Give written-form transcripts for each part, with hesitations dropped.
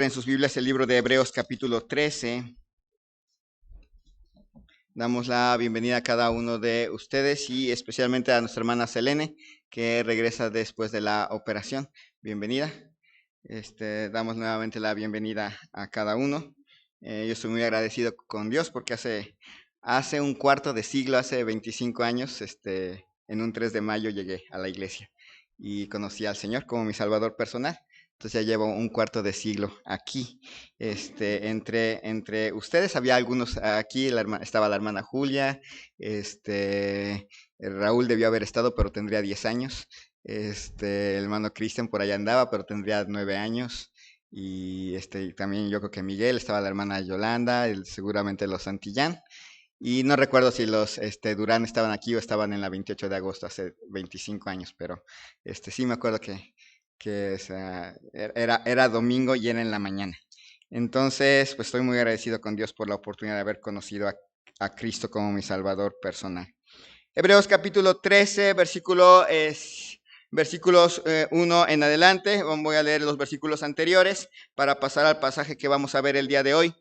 En sus Biblias el libro de Hebreos capítulo 13. Damos la bienvenida a cada uno de ustedes y especialmente a nuestra hermana Selene, que regresa después de la operación. Bienvenida. Damos nuevamente la bienvenida a cada uno. Yo estoy muy agradecido con Dios porque hace un cuarto de siglo, hace 25 años, en un 3 de mayo llegué a la iglesia y conocí al Señor como mi Salvador personal. Entonces ya llevo un cuarto de siglo aquí. Entre ustedes había algunos aquí, estaba la hermana Julia, Raúl debió haber estado, pero tendría 10 años. El hermano Cristian por allá andaba, pero tendría 9 años. Y también yo creo que Miguel, estaba la hermana Yolanda, seguramente los Santillán. Y no recuerdo si los Durán estaban aquí o estaban en la 28 de agosto, hace 25 años, pero sí me acuerdo que era domingo y era en la mañana. Entonces, pues estoy muy agradecido con Dios por la oportunidad de haber conocido a Cristo como mi Salvador personal. Hebreos capítulo 13, versículos 1 en adelante. Voy a leer los versículos anteriores para pasar al pasaje que vamos a ver el día de hoy.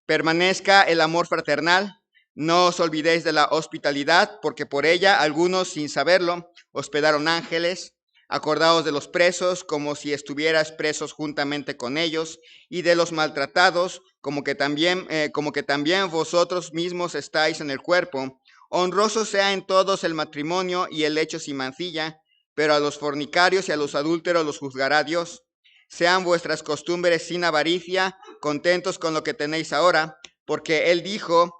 Permanezca el amor fraternal. No os olvidéis de la hospitalidad, porque por ella algunos, sin saberlo, hospedaron ángeles. Acordaos de los presos, como si estuvierais presos juntamente con ellos, y de los maltratados, como que también vosotros mismos estáis en el cuerpo. Honroso sea en todos el matrimonio y el lecho sin mancilla, pero a los fornicarios y a los adúlteros los juzgará Dios. Sean vuestras costumbres sin avaricia, contentos con lo que tenéis ahora, porque Él dijo,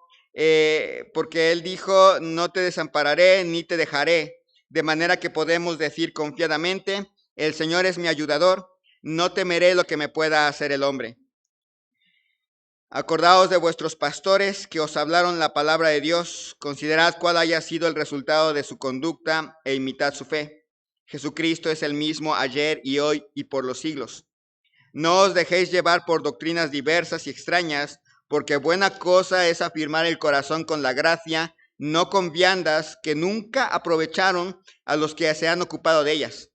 no te desampararé ni te dejaré, de manera que podemos decir confiadamente, el Señor es mi ayudador, no temeré lo que me pueda hacer el hombre. Acordaos de vuestros pastores que os hablaron la palabra de Dios, considerad cuál haya sido el resultado de su conducta e imitad su fe. Jesucristo es el mismo ayer y hoy y por los siglos. No os dejéis llevar por doctrinas diversas y extrañas, porque buena cosa es afirmar el corazón con la gracia, no con viandas que nunca aprovecharon a los que se han ocupado de ellas.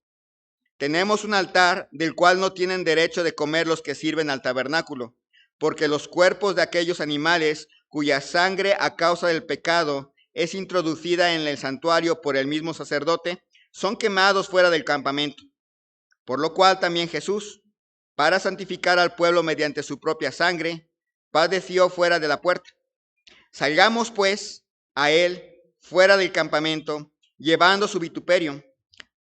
Tenemos un altar del cual no tienen derecho de comer los que sirven al tabernáculo, porque los cuerpos de aquellos animales cuya sangre a causa del pecado es introducida en el santuario por el mismo sacerdote, son quemados fuera del campamento. Por lo cual también Jesús, para santificar al pueblo mediante su propia sangre, padeció fuera de la puerta. Salgamos pues a él fuera del campamento, llevando su vituperio,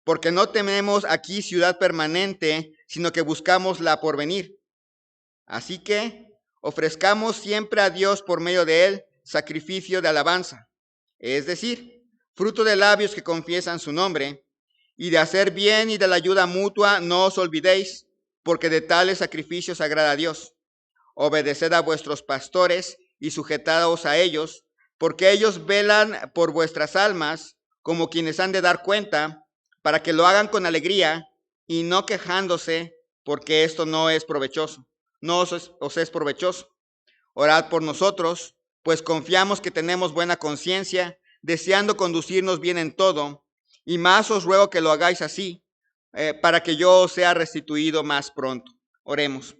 porque no tenemos aquí ciudad permanente, sino que buscamos la porvenir. Así que ofrezcamos siempre a Dios por medio de él sacrificio de alabanza, es decir, fruto de labios que confiesan su nombre, y de hacer bien y de la ayuda mutua no os olvidéis, porque de tales sacrificios agrada a Dios. Obedeced a vuestros pastores y sujetaos a ellos, porque ellos velan por vuestras almas como quienes han de dar cuenta, para que lo hagan con alegría y no quejándose, porque esto no es provechoso, no os es provechoso. Orad por nosotros, pues confiamos que tenemos buena conciencia, deseando conducirnos bien en todo, y más os ruego que lo hagáis así, para que yo os sea restituido más pronto. Oremos.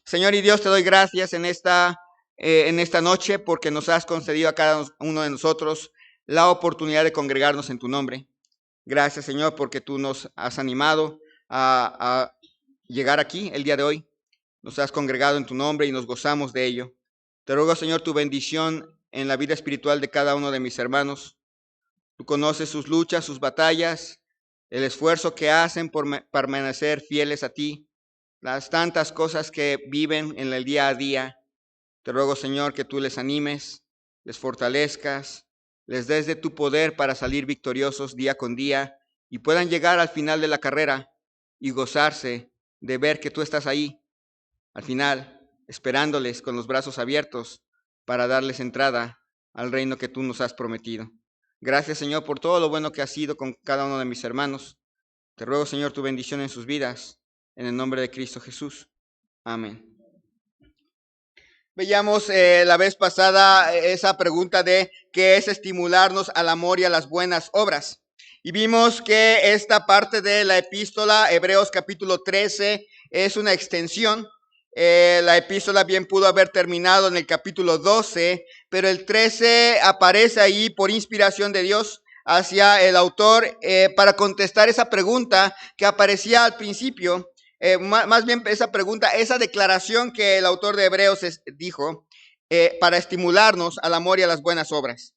Señor y Dios, te doy gracias en esta noche porque nos has concedido a cada uno de nosotros la oportunidad de congregarnos en tu nombre. Gracias, Señor, porque tú nos has animado a llegar aquí el día de hoy. Nos has congregado en tu nombre y nos gozamos de ello. Te ruego, Señor, tu bendición en la vida espiritual de cada uno de mis hermanos. Tú conoces sus luchas, sus batallas, el esfuerzo que hacen por permanecer fieles a ti, las tantas cosas que viven en el día a día. Te ruego, Señor, que tú les animes, les fortalezcas, les des de tu poder para salir victoriosos día con día y puedan llegar al final de la carrera y gozarse de ver que tú estás ahí, al final, esperándoles con los brazos abiertos para darles entrada al reino que tú nos has prometido. Gracias, Señor, por todo lo bueno que has sido con cada uno de mis hermanos. Te ruego, Señor, tu bendición en sus vidas, en el nombre de Cristo Jesús. Amén. Veíamos la vez pasada esa pregunta de qué es estimularnos al amor y a las buenas obras. Y vimos que esta parte de la epístola, Hebreos capítulo 13, es una extensión La epístola bien pudo haber terminado en el capítulo 12, pero el 13 aparece ahí por inspiración de Dios hacia el autor para contestar esa pregunta que aparecía al principio. Más bien esa pregunta, esa declaración que el autor de Hebreos dijo para estimularnos al amor y a las buenas obras.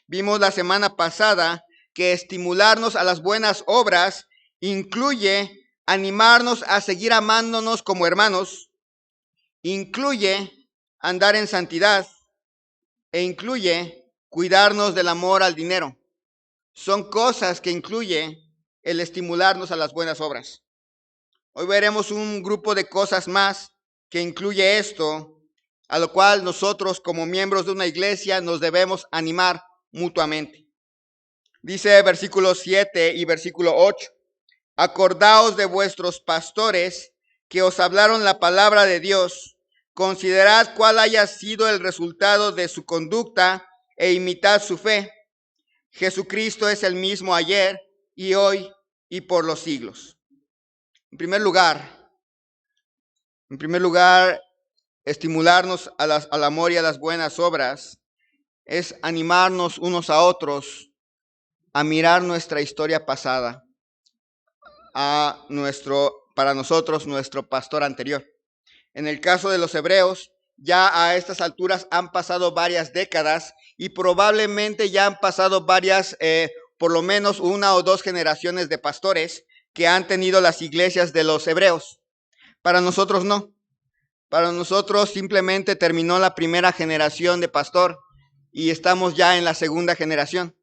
Vimos la semana pasada que estimularnos a las buenas obras incluye animarnos a seguir amándonos como hermanos, incluye andar en santidad e incluye cuidarnos del amor al dinero. Son cosas que incluye el estimularnos a las buenas obras. Hoy veremos un grupo de cosas más que incluye esto, a lo cual nosotros como miembros de una iglesia nos debemos animar mutuamente. Dice versículo 7 y versículo 8, acordaos de vuestros pastores que os hablaron la palabra de Dios, considerad cuál haya sido el resultado de su conducta e imitad su fe. Jesucristo es el mismo ayer y hoy y por los siglos. En primer lugar, estimularnos al amor y a las buenas obras es animarnos unos a otros a mirar nuestra historia pasada, para nosotros, nuestro pastor anterior. En el caso de los hebreos, ya a estas alturas han pasado varias décadas y probablemente ya han pasado por lo menos una o dos generaciones de pastores que han tenido las iglesias de los hebreos. Para nosotros no. Para nosotros simplemente terminó la primera generación de pastor y estamos ya en la segunda generación.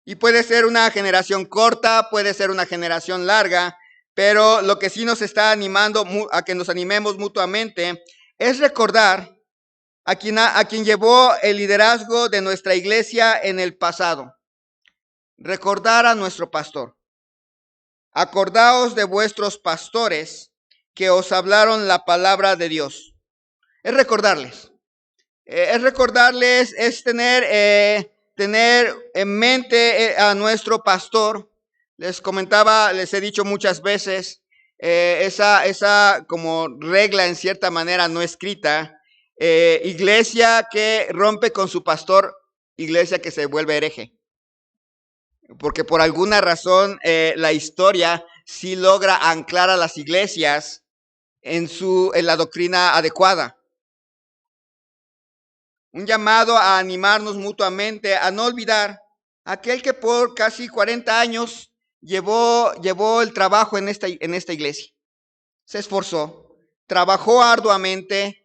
Y puede ser una generación corta, puede ser una generación larga, pero lo que sí nos está animando a que nos animemos mutuamente es recordar a quien llevó el liderazgo de nuestra iglesia en el pasado. Recordar a nuestro pastor. Acordaos de vuestros pastores que os hablaron la palabra de Dios. Es recordarles. Es tener en mente a nuestro pastor. Les comentaba, les he dicho muchas veces, esa como regla en cierta manera no escrita, iglesia que rompe con su pastor, iglesia que se vuelve hereje. Porque por alguna razón la historia sí logra anclar a las iglesias en la doctrina adecuada. Un llamado a animarnos mutuamente, a no olvidar aquel que por casi 40 años llevó el trabajo en esta iglesia. Se esforzó, trabajó arduamente,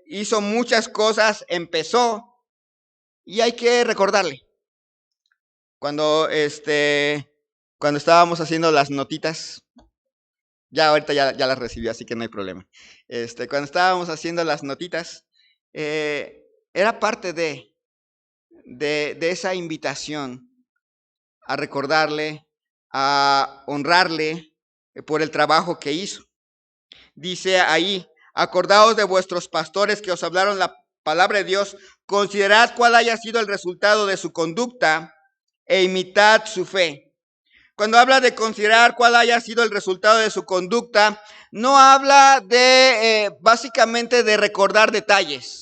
hizo muchas cosas, empezó, y hay que recordarle. Cuando estábamos haciendo las notitas, ahorita ya las recibió, así que no hay problema. Cuando estábamos haciendo las notitas, era parte de esa invitación a recordarle, a honrarle por el trabajo que hizo. Dice ahí, acordaos de vuestros pastores que os hablaron la palabra de Dios, considerad cuál haya sido el resultado de su conducta e imitad su fe. Cuando habla de considerar cuál haya sido el resultado de su conducta, no habla básicamente de recordar detalles.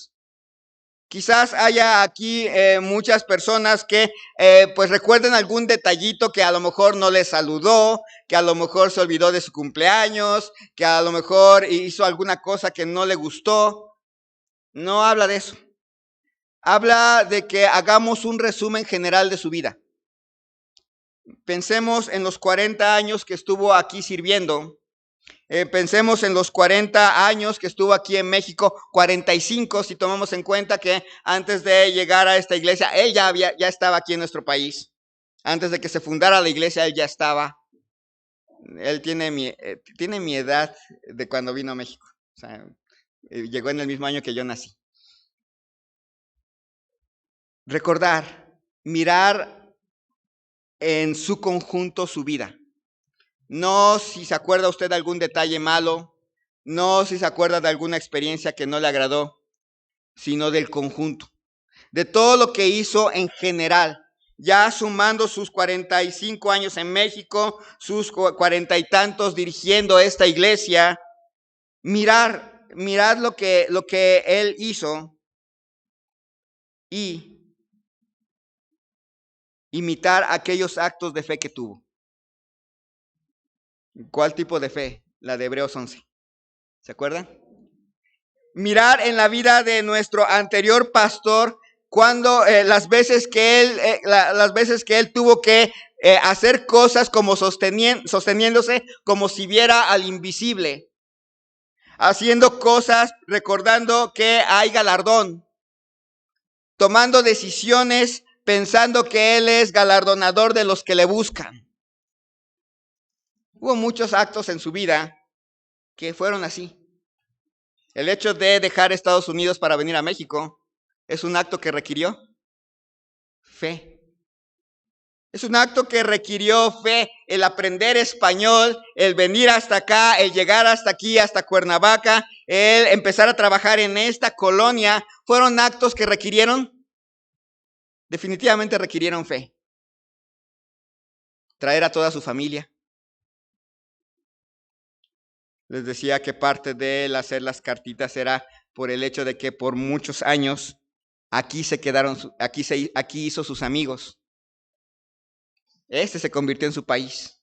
Quizás haya aquí muchas personas que pues recuerden algún detallito que a lo mejor no les saludó, que a lo mejor se olvidó de su cumpleaños, que a lo mejor hizo alguna cosa que no le gustó. No habla de eso. Habla de que hagamos un resumen general de su vida. Pensemos en los 40 años que estuvo aquí sirviendo. Pensemos en los 40 años que estuvo aquí en México, 45 si tomamos en cuenta que antes de llegar a esta iglesia, él ya estaba aquí en nuestro país. Antes de que se fundara la iglesia, él ya estaba. Él tiene mi edad de cuando vino a México. O sea, llegó en el mismo año que yo nací. Recordar, mirar en su conjunto su vida. No si se acuerda usted de algún detalle malo, no si se acuerda de alguna experiencia que no le agradó, sino del conjunto, de todo lo que hizo en general, ya sumando sus 45 años en México, sus 40 y tantos dirigiendo esta iglesia, Mirad lo que él hizo y imitar aquellos actos de fe que tuvo. ¿Cuál tipo de fe? La de Hebreos 11. ¿Se acuerdan? Mirar en la vida de nuestro anterior pastor cuando las veces que él tuvo que hacer cosas como sosteniéndose como si viera al invisible, haciendo cosas recordando que hay galardón, tomando decisiones pensando que él es galardonador de los que le buscan. Hubo muchos actos en su vida que fueron así. El hecho de dejar Estados Unidos para venir a México es un acto que requirió fe. Es un acto que requirió fe, el aprender español, el venir hasta acá, el llegar hasta aquí, hasta Cuernavaca, el empezar a trabajar en esta colonia, fueron actos que definitivamente requirieron fe. Traer a toda su familia. Les decía que parte de él hacer las cartitas era por el hecho de que por muchos años aquí se quedaron, aquí hizo sus amigos. Este se convirtió en su país.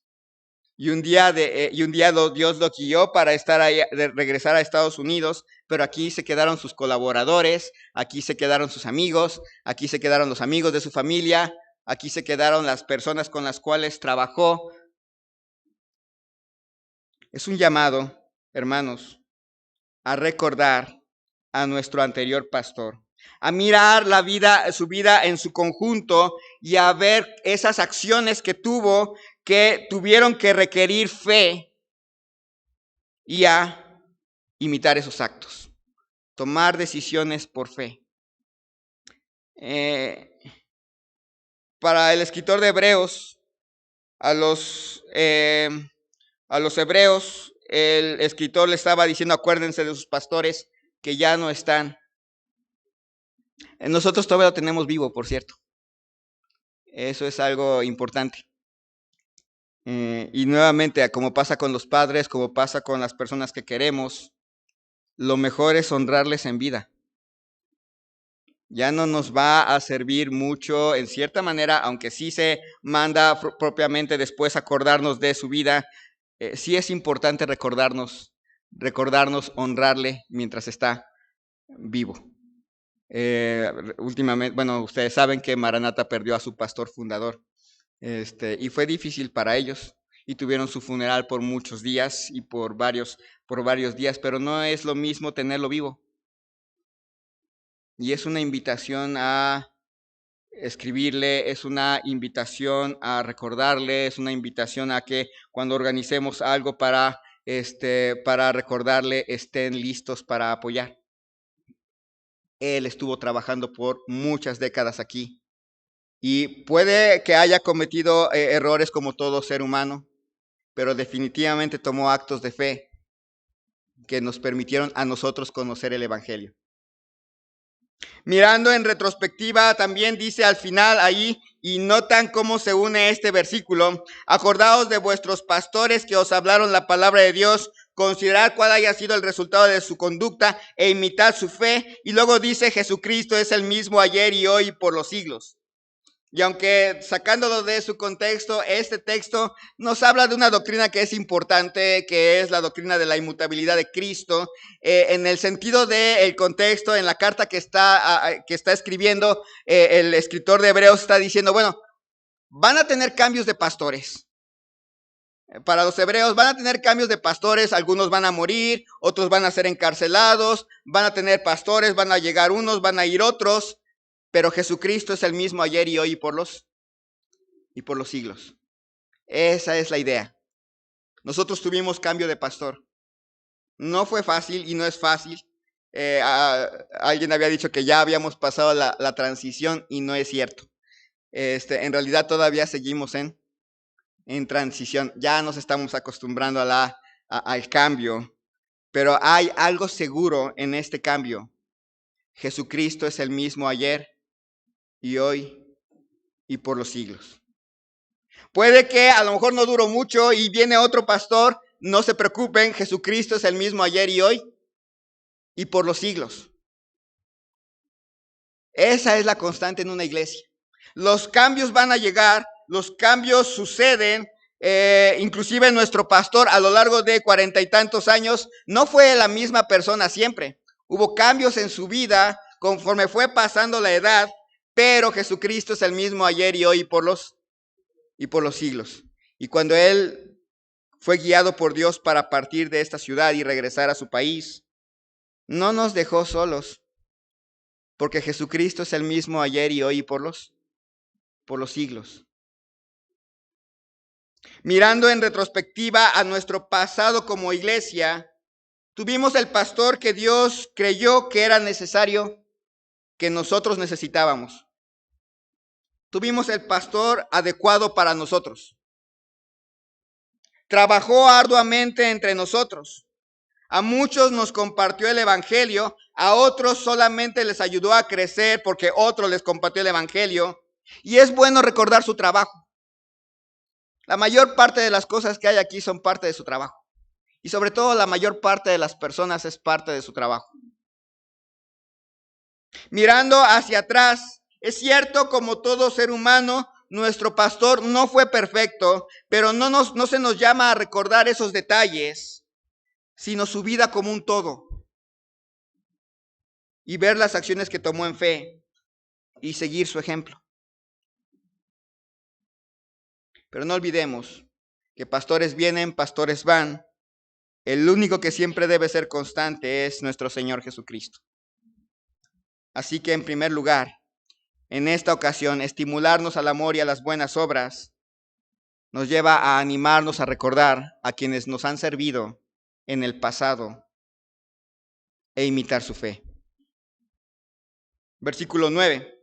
Y un día Dios lo guió para regresar a Estados Unidos, pero aquí se quedaron sus colaboradores, aquí se quedaron sus amigos, aquí se quedaron los amigos de su familia, aquí se quedaron las personas con las cuales trabajó. Es un llamado, hermanos, a recordar a nuestro anterior pastor, a mirar su vida en su conjunto y a ver esas acciones que tuvo que tuvieron que requerir fe y a imitar esos actos, tomar decisiones por fe. Para el escritor de Hebreos, a los hebreos, el escritor le estaba diciendo, acuérdense de sus pastores que ya no están. Nosotros todavía lo tenemos vivo, por cierto. Eso es algo importante. Y nuevamente, como pasa con los padres, como pasa con las personas que queremos, lo mejor es honrarles en vida. Ya no nos va a servir mucho, en cierta manera, aunque sí se manda propiamente después acordarnos de su vida, sí es importante recordarnos, honrarle mientras está vivo. Últimamente, bueno, ustedes saben que Maranata perdió a su pastor fundador, y fue difícil para ellos, y tuvieron su funeral por muchos días y por varios días, pero no es lo mismo tenerlo vivo. Y es una invitación a escribirle, es una invitación a recordarle, es una invitación a que cuando organicemos algo para recordarle, estén listos para apoyar. Él estuvo trabajando por muchas décadas aquí y puede que haya cometido errores como todo ser humano, pero definitivamente tomó actos de fe que nos permitieron a nosotros conocer el Evangelio. Mirando en retrospectiva, también dice al final ahí, y notan cómo se une este versículo, acordaos de vuestros pastores que os hablaron la palabra de Dios, considerad cuál haya sido el resultado de su conducta e imitad su fe. Y luego dice, Jesucristo es el mismo ayer y hoy y por los siglos. Y aunque sacándolo de su contexto, este texto nos habla de una doctrina que es importante, que es la doctrina de la inmutabilidad de Cristo, en el sentido del contexto, en la carta que está escribiendo, el escritor de Hebreos está diciendo, bueno, van a tener cambios de pastores. Para los hebreos van a tener cambios de pastores, algunos van a morir, otros van a ser encarcelados, van a tener pastores, van a llegar unos, van a ir otros. Pero Jesucristo es el mismo ayer y hoy y por los siglos. Esa es la idea. Nosotros tuvimos cambio de pastor. No fue fácil y no es fácil. Alguien había dicho que ya habíamos pasado la transición y no es cierto. En realidad todavía seguimos en transición. Ya nos estamos acostumbrando al cambio. Pero hay algo seguro en este cambio. Jesucristo es el mismo ayer y hoy y por los siglos. Puede que a lo mejor no duró mucho y viene otro pastor no se preocupen, Jesucristo es el mismo ayer y hoy y por los siglos. Esa es la constante en una iglesia. Los cambios van a llegar, los cambios suceden. Inclusive nuestro pastor a lo largo de 40 y tantos años no fue la misma persona siempre. Hubo cambios en su vida conforme fue pasando la edad, pero Jesucristo es el mismo ayer y hoy y por los siglos. Y cuando él fue guiado por Dios para partir de esta ciudad y regresar a su país, no nos dejó solos, porque Jesucristo es el mismo ayer y hoy y por los siglos. Mirando en retrospectiva a nuestro pasado como iglesia, tuvimos el pastor que Dios creyó que era necesario, que nosotros necesitábamos. Tuvimos el pastor adecuado para nosotros. Trabajó arduamente entre nosotros. A muchos nos compartió el evangelio, a otros solamente les ayudó a crecer porque otro les compartió el evangelio. Y es bueno recordar su trabajo. La mayor parte de las cosas que hay aquí son parte de su trabajo. Y sobre todo la mayor parte de las personas es parte de su trabajo. Mirando hacia atrás, es cierto, como todo ser humano, nuestro pastor no fue perfecto, pero no se nos llama a recordar esos detalles, sino su vida como un todo. Y ver las acciones que tomó en fe y seguir su ejemplo. Pero no olvidemos que pastores vienen, pastores van. El único que siempre debe ser constante es nuestro Señor Jesucristo. Así que en primer lugar, en esta ocasión, estimularnos al amor y a las buenas obras nos lleva a animarnos a recordar a quienes nos han servido en el pasado e imitar su fe. Versículo 9.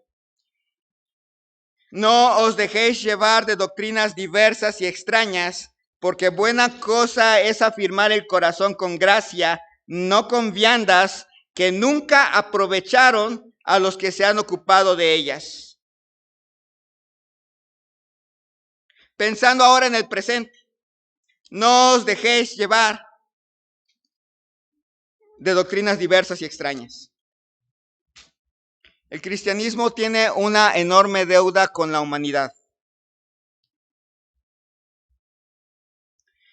No os dejéis llevar de doctrinas diversas y extrañas, porque buena cosa es afirmar el corazón con gracia, no con viandas que nunca aprovecharon a los que se han ocupado de ellas. Pensando ahora en el presente, no os dejéis llevar de doctrinas diversas y extrañas. El cristianismo tiene una enorme deuda con la humanidad.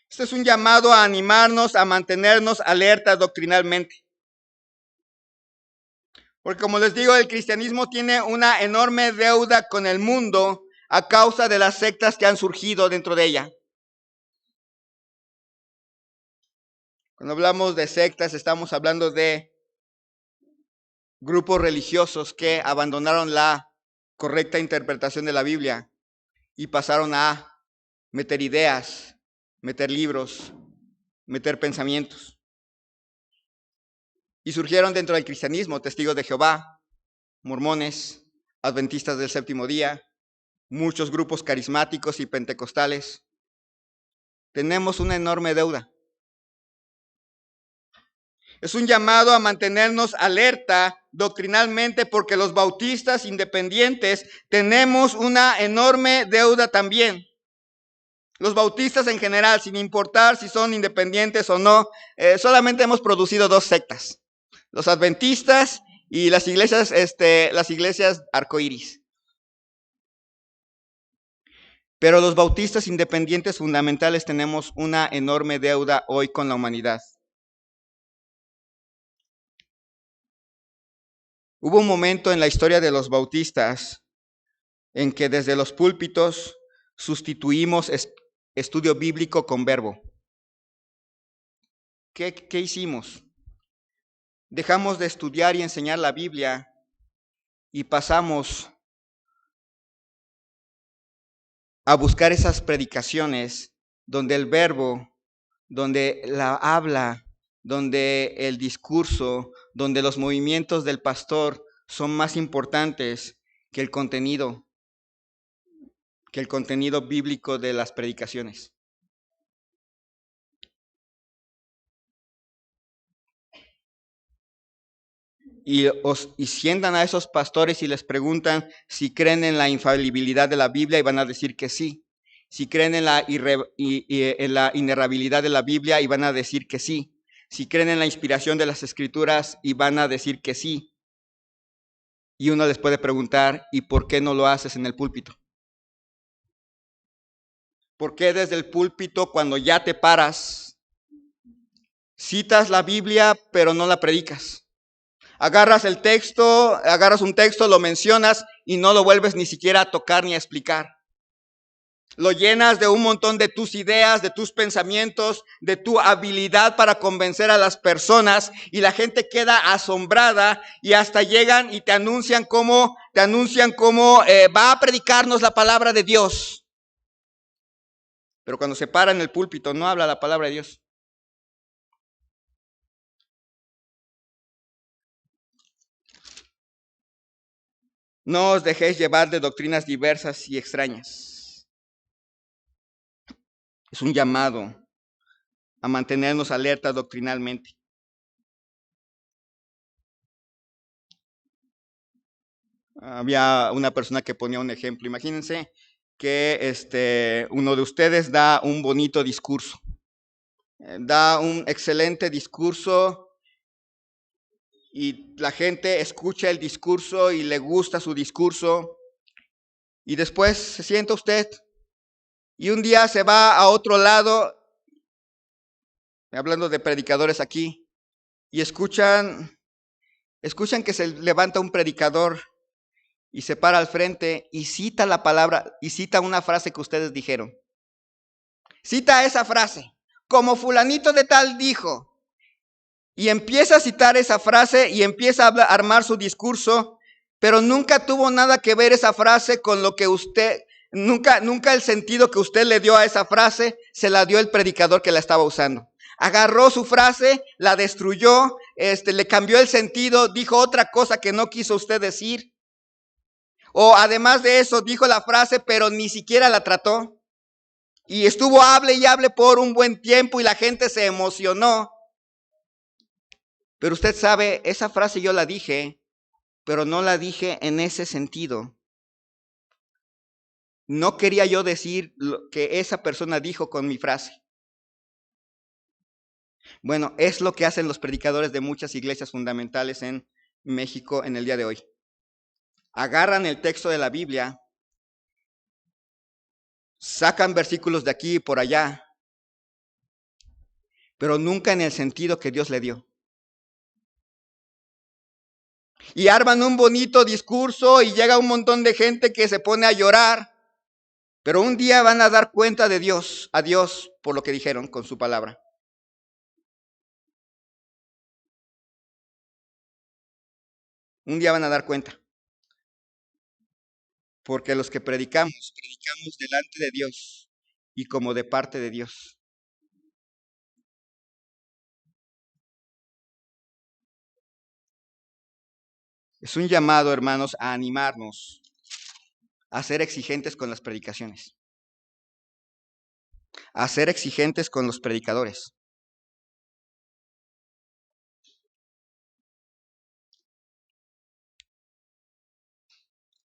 Esto es un llamado a animarnos, a mantenernos alerta doctrinalmente. Porque como les digo, el cristianismo tiene una enorme deuda con el mundo a causa de las sectas que han surgido dentro de ella. Cuando hablamos de sectas, estamos hablando de grupos religiosos que abandonaron la correcta interpretación de la Biblia y pasaron a meter ideas, meter libros, meter pensamientos. Y surgieron dentro del cristianismo testigos de Jehová, mormones, adventistas del séptimo día, muchos grupos carismáticos y pentecostales. Tenemos una enorme deuda. Es un llamado a mantenernos alerta doctrinalmente porque los bautistas independientes tenemos una enorme deuda también. Los bautistas en general, sin importar si son independientes o no, solamente hemos producido dos sectas. Los adventistas y las iglesias arcoíris. Pero los bautistas independientes fundamentales tenemos una enorme deuda hoy con la humanidad. Hubo un momento en la historia de los bautistas en que desde los púlpitos sustituimos estudio bíblico con verbo. ¿Qué hicimos? Dejamos de estudiar y enseñar la Biblia y pasamos a buscar esas predicaciones donde el verbo, donde la habla, donde el discurso, donde los movimientos del pastor son más importantes que el contenido bíblico de las predicaciones. Y sientan a esos pastores y les preguntan si creen en la infalibilidad de la Biblia y van a decir que sí. Si creen en en la inerrabilidad de la Biblia y van a decir que sí. Si creen en la inspiración de las Escrituras y van a decir que sí. Y uno les puede preguntar, ¿y por qué no lo haces en el púlpito? ¿Por qué desde el púlpito, cuando ya te paras, citas la Biblia pero no la predicas? Agarras el texto, agarras un texto, lo mencionas y no lo vuelves ni siquiera a tocar ni a explicar. Lo llenas de un montón de tus ideas, de tus pensamientos, de tu habilidad para convencer a las personas y la gente queda asombrada y hasta llegan y te anuncian cómo va a predicarnos la palabra de Dios. Pero cuando se para en el púlpito no habla la palabra de Dios. No os dejéis llevar de doctrinas diversas y extrañas. Es un llamado a mantenernos alerta doctrinalmente. Había una persona que ponía un ejemplo. Imagínense que uno de ustedes da un bonito discurso. Da un excelente discurso y la gente escucha el discurso y le gusta su discurso. Y después se sienta usted y un día se va a otro lado, hablando de predicadores aquí, y escuchan que se levanta un predicador y se para al frente y cita la palabra, y cita una frase que ustedes dijeron. Cita esa frase, como fulanito de tal dijo, y empieza a citar esa frase y empieza a armar su discurso, pero nunca tuvo nada que ver esa frase con lo que usted, nunca el sentido que usted le dio a esa frase se la dio el predicador que la estaba usando. Agarró su frase, la destruyó, le cambió el sentido, dijo otra cosa que no quiso usted decir. O además de eso, dijo la frase, pero ni siquiera la trató. Y estuvo hable y hable por un buen tiempo y la gente se emocionó. Pero usted sabe, esa frase yo la dije, pero no la dije en ese sentido. No quería yo decir lo que esa persona dijo con mi frase. Bueno, es lo que hacen los predicadores de muchas iglesias fundamentales en México en el día de hoy. Agarran el texto de la Biblia, sacan versículos de aquí y por allá, pero nunca en el sentido que Dios le dio. Y arman un bonito discurso y llega un montón de gente que se pone a llorar, pero un día van a dar cuenta de Dios, a Dios, por lo que dijeron con su palabra. Un día van a dar cuenta. Porque los que predicamos delante de Dios y como de parte de Dios. Es un llamado, hermanos, a animarnos, a ser exigentes con las predicaciones, a ser exigentes con los predicadores.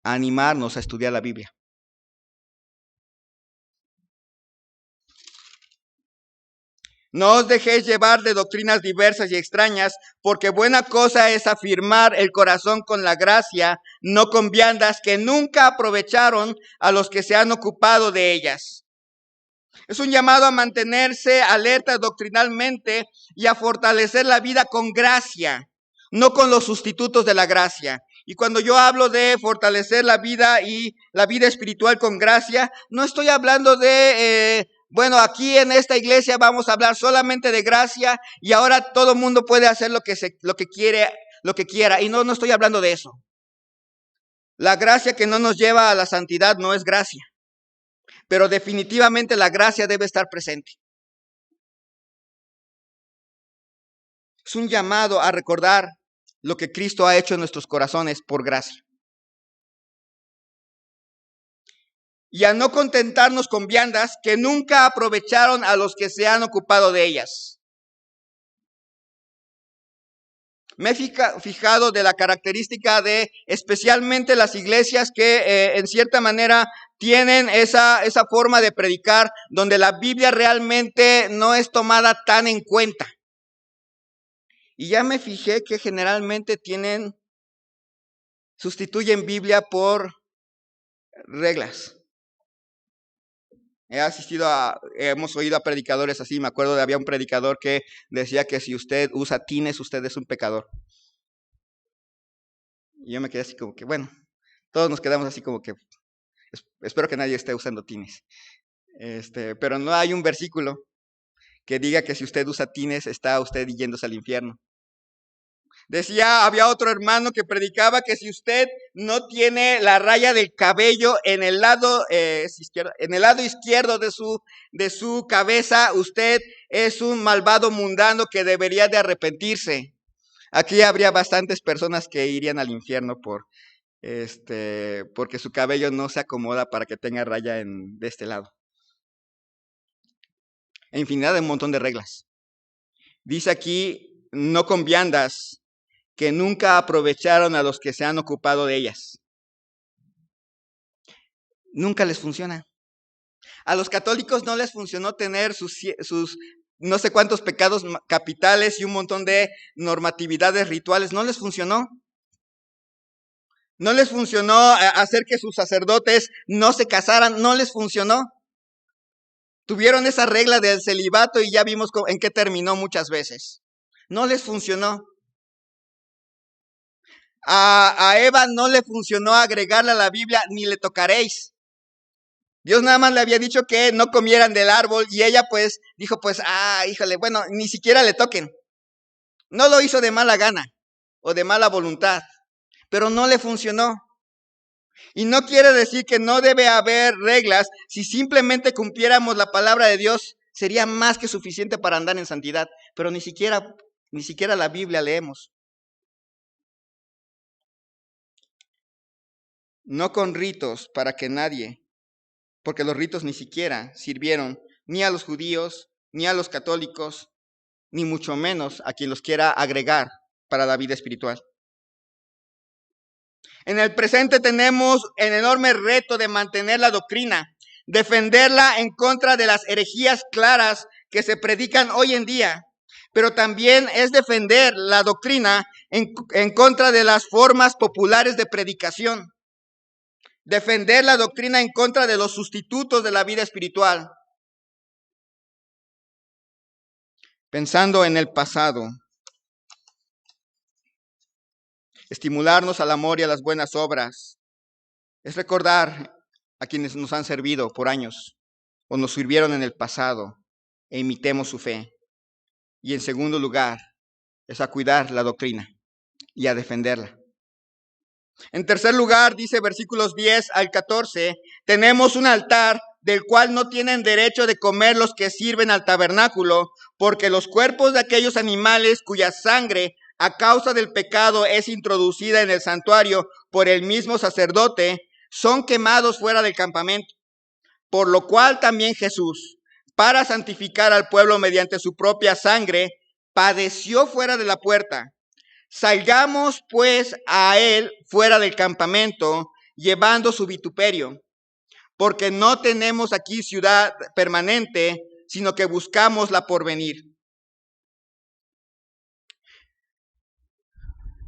A animarnos a estudiar la Biblia. No os dejéis llevar de doctrinas diversas y extrañas, porque buena cosa es afirmar el corazón con la gracia, no con viandas que nunca aprovecharon a los que se han ocupado de ellas. Es un llamado a mantenerse alerta doctrinalmente y a fortalecer la vida con gracia, no con los sustitutos de la gracia. Y cuando yo hablo de fortalecer la vida y la vida espiritual con gracia, no estoy hablando de, aquí en esta iglesia vamos a hablar solamente de gracia y ahora todo el mundo puede hacer lo que quiera. Y no estoy hablando de eso. La gracia que no nos lleva a la santidad no es gracia. Pero definitivamente la gracia debe estar presente. Es un llamado a recordar lo que Cristo ha hecho en nuestros corazones por gracia. Y a no contentarnos con viandas que nunca aprovecharon a los que se han ocupado de ellas. Me he fijado de la característica de especialmente las iglesias que en cierta manera tienen esa forma de predicar donde la Biblia realmente no es tomada tan en cuenta. Y ya me fijé que generalmente sustituyen Biblia por reglas. Hemos oído a predicadores así. Me acuerdo había un predicador que decía que si usted usa tines, usted es un pecador. Y yo me quedé así como que, bueno, todos nos quedamos así como que, espero que nadie esté usando tines. Pero no hay un versículo que diga que si usted usa tines, está usted yéndose al infierno. Había otro hermano que predicaba que si usted no tiene la raya del cabello en el lado izquierdo de su cabeza, usted es un malvado mundano que debería de arrepentirse. Aquí habría bastantes personas que irían al infierno porque su cabello no se acomoda para que tenga raya de este lado. En infinidad de un montón de reglas. Dice aquí, no con viandas, que nunca aprovecharon a los que se han ocupado de ellas. Nunca les funciona. A los católicos no les funcionó tener sus no sé cuántos pecados capitales y un montón de normatividades rituales. No les funcionó. No les funcionó hacer que sus sacerdotes no se casaran. No les funcionó. Tuvieron esa regla del celibato y ya vimos en qué terminó muchas veces. No les funcionó. A Eva no le funcionó agregarle a la Biblia, ni le tocaréis. Dios nada más le había dicho que no comieran del árbol y ella pues dijo híjole, bueno, ni siquiera le toquen. No lo hizo de mala gana o de mala voluntad, pero no le funcionó. Y no quiere decir que no debe haber reglas. Si simplemente cumpliéramos la palabra de Dios, sería más que suficiente para andar en santidad, pero ni siquiera la Biblia leemos. No con ritos para que nadie, porque los ritos ni siquiera sirvieron ni a los judíos, ni a los católicos, ni mucho menos a quien los quiera agregar para la vida espiritual. En el presente tenemos el enorme reto de mantener la doctrina, defenderla en contra de las herejías claras que se predican hoy en día, pero también es defender la doctrina en contra de las formas populares de predicación. Defender la doctrina en contra de los sustitutos de la vida espiritual. Pensando en el pasado. Estimularnos al amor y a las buenas obras. Es recordar a quienes nos han servido por años o nos sirvieron en el pasado e imitemos su fe. Y en segundo lugar, es a cuidar la doctrina y a defenderla. En tercer lugar, dice versículos 10 al 14, tenemos un altar del cual no tienen derecho de comer los que sirven al tabernáculo, porque los cuerpos de aquellos animales cuya sangre a causa del pecado es introducida en el santuario por el mismo sacerdote, son quemados fuera del campamento. Por lo cual también Jesús, para santificar al pueblo mediante su propia sangre, padeció fuera de la puerta. Salgamos pues a él fuera del campamento, llevando su vituperio, porque no tenemos aquí ciudad permanente, sino que buscamos la porvenir.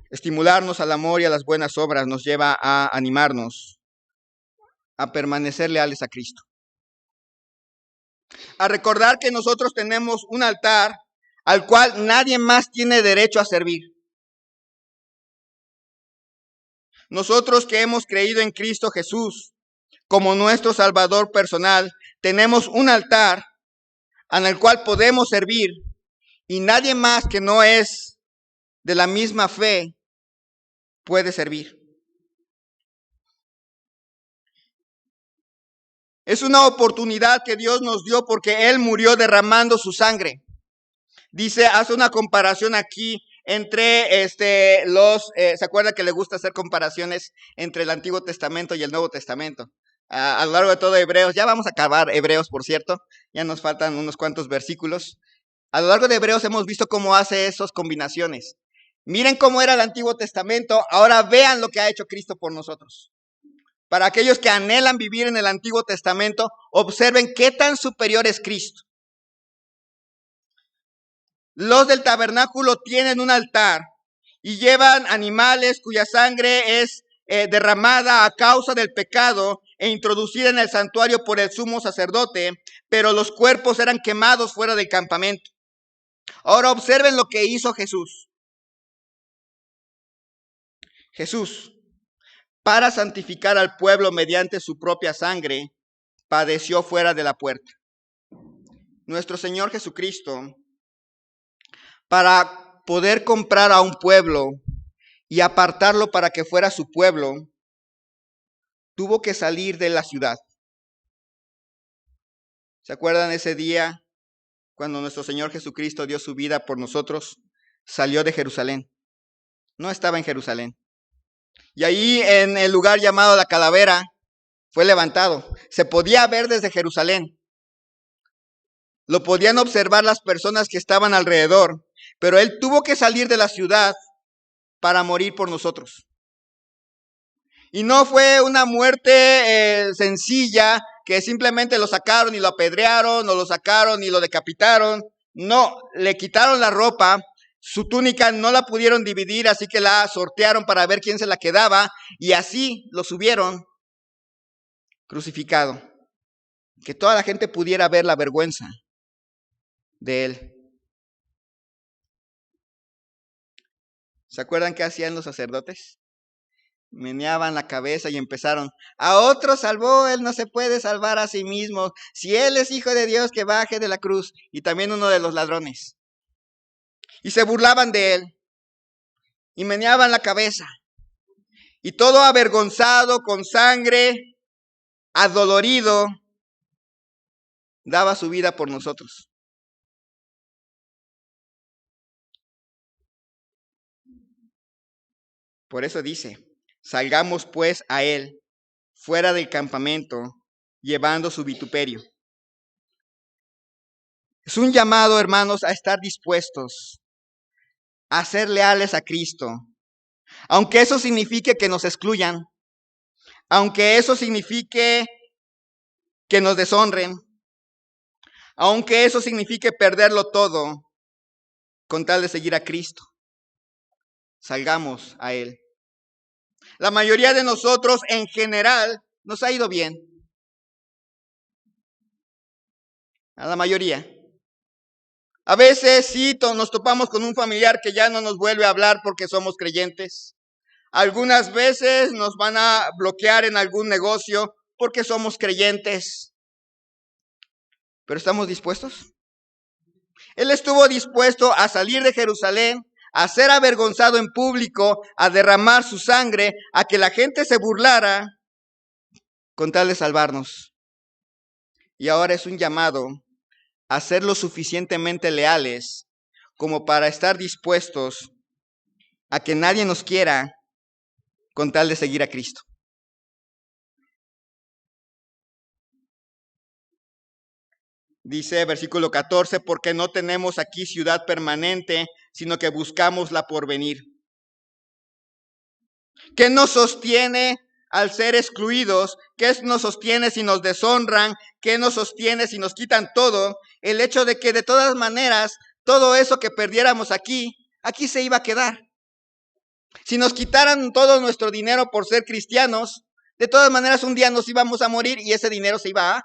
Estimularnos al amor y a las buenas obras nos lleva a animarnos a permanecer leales a Cristo. A recordar que nosotros tenemos un altar al cual nadie más tiene derecho a servir. Nosotros que hemos creído en Cristo Jesús como nuestro Salvador personal, tenemos un altar en el cual podemos servir y nadie más que no es de la misma fe puede servir. Es una oportunidad que Dios nos dio porque Él murió derramando su sangre. Hace una comparación aquí entre ¿se acuerda que le gusta hacer comparaciones entre el Antiguo Testamento y el Nuevo Testamento? A lo largo de todo Hebreos, ya vamos a acabar Hebreos, por cierto, ya nos faltan unos cuantos versículos. A lo largo de Hebreos hemos visto cómo hace esas combinaciones. Miren cómo era el Antiguo Testamento, ahora vean lo que ha hecho Cristo por nosotros. Para aquellos que anhelan vivir en el Antiguo Testamento, observen qué tan superior es Cristo. Los del tabernáculo tienen un altar y llevan animales cuya sangre es derramada a causa del pecado e introducida en el santuario por el sumo sacerdote, pero los cuerpos eran quemados fuera del campamento. Ahora observen lo que hizo Jesús. Jesús, para santificar al pueblo mediante su propia sangre, padeció fuera de la puerta. Nuestro Señor Jesucristo, para poder comprar a un pueblo y apartarlo para que fuera su pueblo, tuvo que salir de la ciudad. ¿Se acuerdan ese día cuando nuestro Señor Jesucristo dio su vida por nosotros? Salió de Jerusalén. No estaba en Jerusalén. Y ahí en el lugar llamado La Calavera fue levantado. Se podía ver desde Jerusalén. Lo podían observar las personas que estaban alrededor, pero él tuvo que salir de la ciudad para morir por nosotros. Y no fue una muerte sencilla, que simplemente lo sacaron y lo apedrearon, o lo sacaron y lo decapitaron. No, le quitaron la ropa, su túnica no la pudieron dividir, así que la sortearon para ver quién se la quedaba, y así lo subieron crucificado. Que toda la gente pudiera ver la vergüenza de él. ¿Se acuerdan qué hacían los sacerdotes? Meneaban la cabeza y empezaron: a otro salvó, él no se puede salvar a sí mismo. Si él es hijo de Dios, que baje de la cruz. Y también uno de los ladrones. Y se burlaban de él. Y meneaban la cabeza. Y todo avergonzado, con sangre, adolorido, daba su vida por nosotros. Por eso dice: salgamos pues a él, fuera del campamento, llevando su vituperio. Es un llamado, hermanos, a estar dispuestos a ser leales a Cristo, aunque eso signifique que nos excluyan, aunque eso signifique que nos deshonren, aunque eso signifique perderlo todo, con tal de seguir a Cristo. Salgamos a él. La mayoría de nosotros, en general, nos ha ido bien. A la mayoría. A veces sí nos topamos con un familiar que ya no nos vuelve a hablar porque somos creyentes. Algunas veces nos van a bloquear en algún negocio porque somos creyentes. ¿Pero estamos dispuestos? Él estuvo dispuesto a salir de Jerusalén, a ser avergonzado en público, a derramar su sangre, a que la gente se burlara con tal de salvarnos. Y ahora es un llamado a ser lo suficientemente leales como para estar dispuestos a que nadie nos quiera con tal de seguir a Cristo. Dice versículo 14, porque no tenemos aquí ciudad permanente, sino que buscamos la porvenir. ¿Qué nos sostiene al ser excluidos? ¿Qué nos sostiene si nos deshonran? ¿Qué nos sostiene si nos quitan todo? El hecho de que de todas maneras, todo eso que perdiéramos aquí se iba a quedar. Si nos quitaran todo nuestro dinero por ser cristianos, de todas maneras un día nos íbamos a morir y ese dinero se iba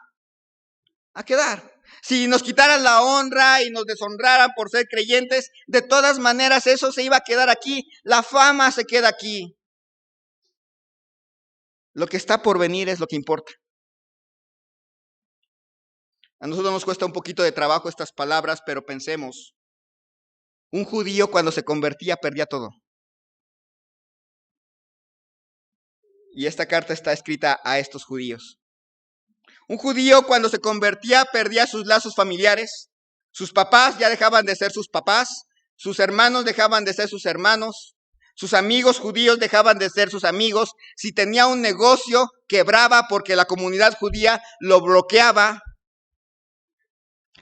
a quedar. Si nos quitaran la honra y nos deshonraran por ser creyentes, de todas maneras eso se iba a quedar aquí. La fama se queda aquí. Lo que está por venir es lo que importa. A nosotros nos cuesta un poquito de trabajo estas palabras, pero pensemos. Un judío cuando se convertía perdía todo. Y esta carta está escrita a estos judíos. Un judío cuando se convertía perdía sus lazos familiares. Sus papás ya dejaban de ser sus papás. Sus hermanos dejaban de ser sus hermanos. Sus amigos judíos dejaban de ser sus amigos. Si tenía un negocio, quebraba porque la comunidad judía lo bloqueaba.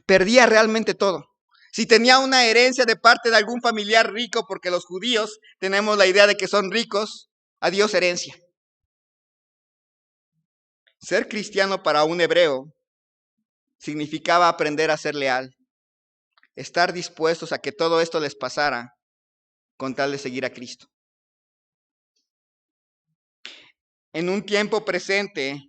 Perdía realmente todo. Si tenía una herencia de parte de algún familiar rico, porque los judíos tenemos la idea de que son ricos, adiós herencia. Ser cristiano para un hebreo significaba aprender a ser leal, estar dispuestos a que todo esto les pasara con tal de seguir a Cristo. En un tiempo presente,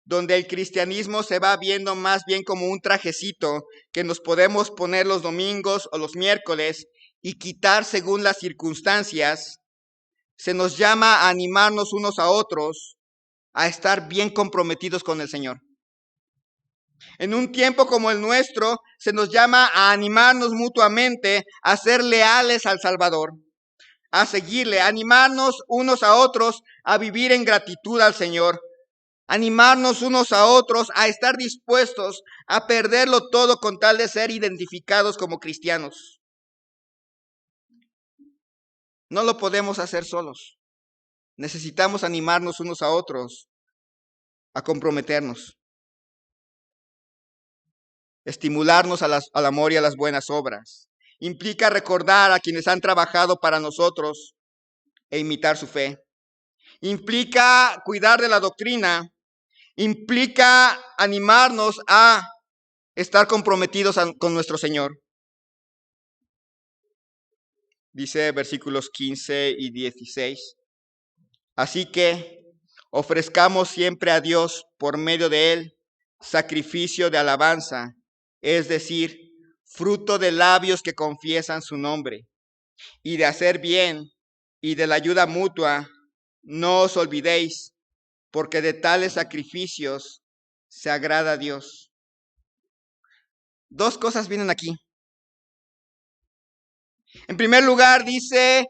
donde el cristianismo se va viendo más bien como un trajecito que nos podemos poner los domingos o los miércoles y quitar según las circunstancias, se nos llama a animarnos unos a otros, a estar bien comprometidos con el Señor. En un tiempo como el nuestro, se nos llama a animarnos mutuamente, a ser leales al Salvador, a seguirle, a animarnos unos a otros, a vivir en gratitud al Señor, animarnos unos a otros, a estar dispuestos a perderlo todo con tal de ser identificados como cristianos. No lo podemos hacer solos. Necesitamos animarnos unos a otros, a comprometernos, estimularnos al amor y a las buenas obras. Implica recordar a quienes han trabajado para nosotros e imitar su fe. Implica cuidar de la doctrina. Implica animarnos a estar comprometidos con nuestro Señor. Dice versículos 15 y 16. Así que ofrezcamos siempre a Dios por medio de Él sacrificio de alabanza, es decir, fruto de labios que confiesan su nombre, y de hacer bien y de la ayuda mutua, no os olvidéis, porque de tales sacrificios se agrada a Dios. Dos cosas vienen aquí. En primer lugar, dice,